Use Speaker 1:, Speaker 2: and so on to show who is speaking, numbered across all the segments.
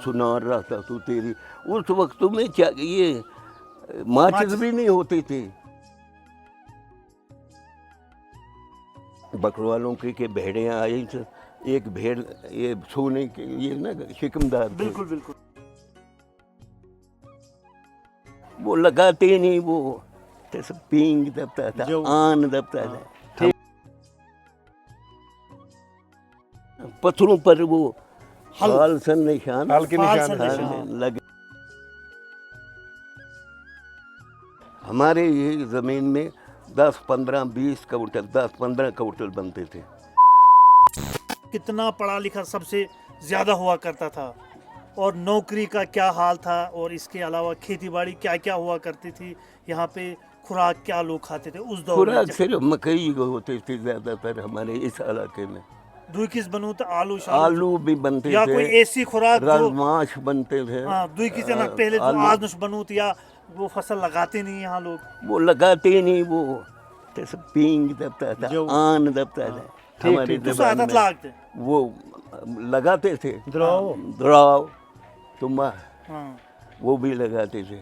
Speaker 1: सुना रहा था तू तेरी। उस वक्त में क्या ये माचिस भी नहीं होती थी। बकरवालों के भेड़ियाँ आई तो एक भेड़ ये सोने के लिए ना शिकमदार थे।
Speaker 2: बिल्कुल बिल्कुल।
Speaker 1: वो लगाते ही नहीं, वो जैसे पींग दबता था, आन दबता था। पत्थरों पर वो हाल सन निशान लगे। हमारे ये जमीन में 10, 15, 20 क्विंटल 10-15 क्विंटल बनते थे।
Speaker 2: कितना पढ़ा लिखा सबसे ज्यादा हुआ करता था, और नौकरी का क्या हाल था, और इसके अलावा खेती बाड़ी क्या क्या हुआ करती थी यहाँ पे, खुराक क्या लोग खाते थे उस दौर में?
Speaker 1: खुराक सिर्फ मकई होते थे ज्यादातर हमारे इस इलाके में।
Speaker 2: दुई किस बनू तो आलू
Speaker 1: आलू भी बनते
Speaker 2: या
Speaker 1: थे,
Speaker 2: कोई ऐसी खुराक जो
Speaker 1: राजमाश बनते थे।
Speaker 2: हाँ दुई किस ना पहले जो आज नुश बनू तो, या वो फसल लगाते नहीं यहाँ लोग,
Speaker 1: वो लगाते ही नहीं, वो जैसे पींग दबता था, आन दबता था हमारी ज़बान में।
Speaker 2: लागते
Speaker 1: वो लगाते थे द्राव तुम्बा, वो भी लगाते थे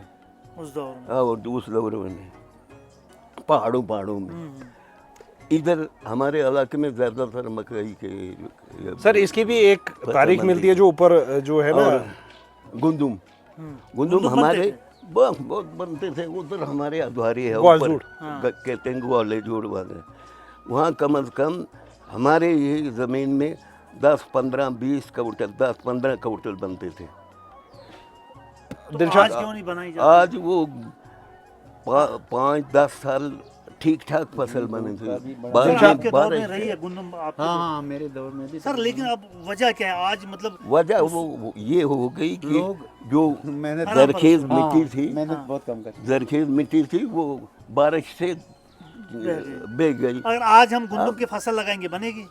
Speaker 2: उस दौर में।
Speaker 1: और उस दौर में पहाड़ों में। इधर हमारे इलाके में ज्यादातर मकई के।
Speaker 3: सर इसकी भी एक तारीख मिलती है जो ऊपर जो है ना,
Speaker 1: गुंदुम हमारे बहुत बनते थे। उधर हमारे अधवारी है ऊपर कहते हैं ग्वाले जोड़ वाले, वहाँ कम से कम हमारे ये ज़मीन में 10, 15, 20 क्विंटल 10-15 क्विंटल बनते थे।
Speaker 2: तो आज क्यों नहीं बनाई जाती?
Speaker 1: आज वो 5-10 साल ठीक ठाक फसल बने थे।
Speaker 2: आपके दौर में रही है गुंदम?
Speaker 4: हाँ मेरे दौर में भी।
Speaker 2: सर लेकिन अब वजह क्या है आज, मतलब
Speaker 1: वजह वो ये हो गई कि जो जरखेज मिट्टी थी,
Speaker 4: मेहनत बहुत कम करती,
Speaker 1: जरखेज मिट्टी थी, वो बारिश से बह गई।
Speaker 2: अगर आज हम गुंदम की फसल लगाएंगे बनेगी?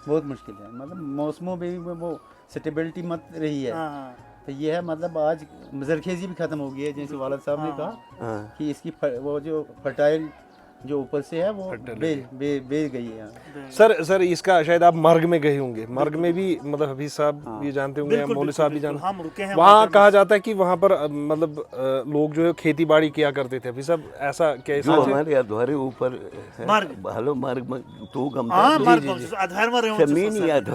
Speaker 4: बहुत मुश्किल है, मतलब मौसमों में भी वो स्टेबिलिटी मत रही है। तो ये है, मतलब आज जरखेजी भी खत्म हो गई है, जैसे वालिद साहब ने कहा कि इसकी वो जो फर्टाइल जो ऊपर से है वो बह गई है।
Speaker 3: सर इसका शायद आप मार्ग में गए होंगे, मार्ग में भी मतलब हफीज साहब भी जानते होंगे, मौलवी साहब भी जानते
Speaker 2: हम रुके हैं
Speaker 3: वहाँ कहा जाता है कि वहाँ पर मतलब लोग जो है खेती बाड़ी किया करते थे। हफीज साहब ऐसा क्या
Speaker 1: जो हमारे अधवारे ऊपर हेलो मार्ग में तो जमीन याद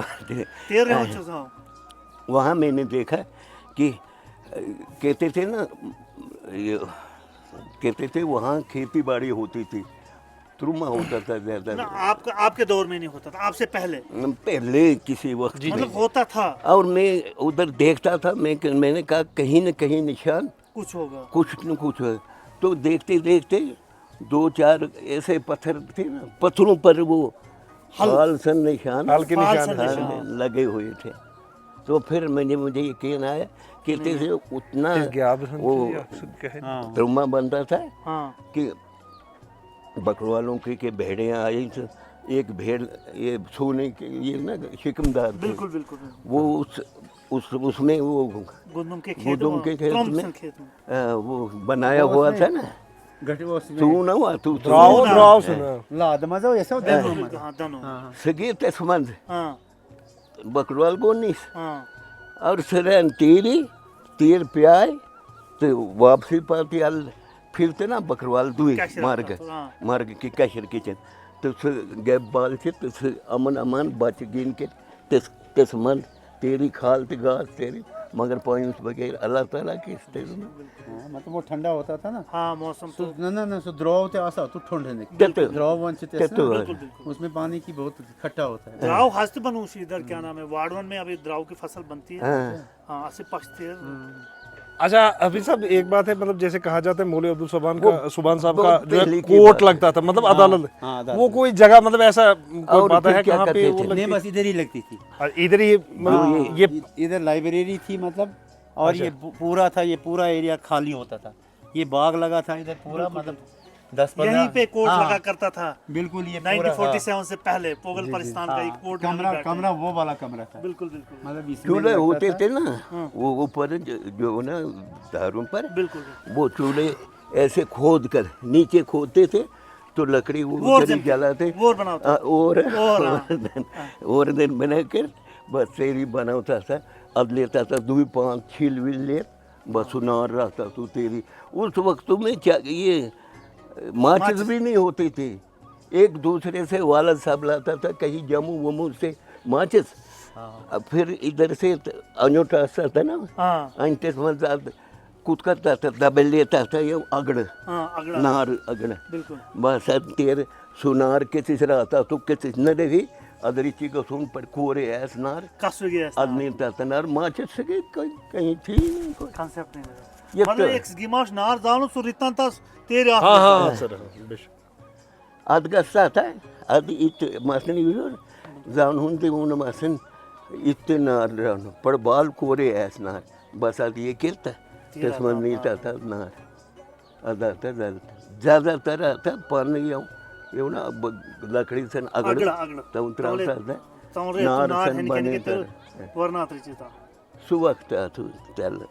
Speaker 1: वहाँ मैंने देखा कि कहते थे ना, ये कहते थे वहाँ खेती बाड़ी होती थी, त्रुमा होता था ज्यादा।
Speaker 2: आपके दौर में नहीं होता था, आपसे पहले
Speaker 1: किसी वक्त
Speaker 2: मतलब होता था।
Speaker 1: और मैं उधर देखता था, मैंने कहा कहीं न कहीं निशान
Speaker 2: कुछ होगा,
Speaker 1: कुछ न कुछ है। तो देखते देखते 2-4 ऐसे पत्थर थे ना, पत्थरों पर वो हाल सन निशान लगे हुए थे। तो फिर मुझे यकीन आया कहते थे उतना वो त्रुमा बनता था कि बकरवालों के भेड़ियाँ आई तो एक भेड़ ये सोने के लिए ना शिकमदार थे।
Speaker 2: बिल्कुल
Speaker 1: वो उसमें वो
Speaker 2: गुंदम के खेत में
Speaker 1: वो बनाया हुआ था ना, तू ना हुआ तू सगे तस्मंद बकरवाल बोनीस और सरन तीर प्याय तो वापसी पाती आल फिरते ना बकरवाल दुई मार्ग की कैशर किचन तो गैप बाल से तो अमन बच गिन के तस मन तेरी खाल ते घास तेरी मगर पॉइंट्स वगैरह अल्लाह ताला की
Speaker 4: मतलब वो ठंडा होता था ना।
Speaker 2: हाँ मौसम तो
Speaker 4: ना द्राव ते आसा तो ठंड है द्राव वंचित उसमें पानी की बहुत खट्टा होता है।
Speaker 2: द्राव हस्त बनूसी इधर क्या नाम है वाड़वन में अभी द्राव की फसल बनती है। हाँ ऐसे पक्षते हैं।
Speaker 3: अच्छा अभी साहब एक बात है, मतलब जैसे कहा जाता है मौलवी अब्दुल सुभान साहब का जो है कोर्ट लगता था, मतलब अदालत, वो कोई जगह मतलब ऐसा कोई बात है कहाँ पे वो
Speaker 4: नहीं, बस इधर ही लगती थी।
Speaker 3: इधर ही मतलब ये
Speaker 4: इधर लाइब्रेरी थी मतलब, और ये पूरा था, ये पूरा एरिया खाली होता था, ये बाग लगा था इधर पूरा, मतलब 10-15
Speaker 2: यहीं पे कोर्ट लगा करता था।
Speaker 4: बिल्कुल ये
Speaker 2: 1947 से पहले पोगल पाकिस्तान का एक कोर्ट
Speaker 4: कमरा वो वाला कमरा था।
Speaker 2: बिल्कुल
Speaker 4: मतलब
Speaker 1: चूल्हे होते थे ना वो ऊपर जो ना दारों पर,
Speaker 2: बिल्कुल
Speaker 1: वो चूल्हे ऐसे खोद कर नीचे खोदते थे तो लकड़ी वो जलाते और दिन बना कर बस तेरी बनाता था। अब लेता था 2 5 छील विल ले बस सुनार रहता तू तेरी। उस वक्त में क्या ये माचिस भी नहीं होती थी, एक दूसरे से वालद साहब लाता था कहीं जम्मू वमू से माचिस। अब फिर इधर से अंजोटा था ना, अंटे मजाद कुछ करता था दबे लेता था ये अगड़ नार अगड़ बस तेरे सुनार के तीसरा आता तो के तीसरे भी अदरिची को सुन पर कोरे ऐस नार आदमी था नार माचिस से कहीं थी नहीं कोई
Speaker 2: कांसेप्ट नहीं। मतलब एक गिमाश नार दानो सुरितन था तेरे आप।
Speaker 3: हाँ सर
Speaker 1: अदगस्ता था अद इत मसन यूर जान हुंदे उन मसन इत नार रानो पर बाल कोरे ऐस नार बस अद ये किरता तस्मन नहीं था नार अदा था ज़्यादातर आता पान नहीं एवढा लाकडी सण अगड तंत्रावता नार सण बने तर
Speaker 2: वर्णात्रीची
Speaker 1: सुवक्त त्याला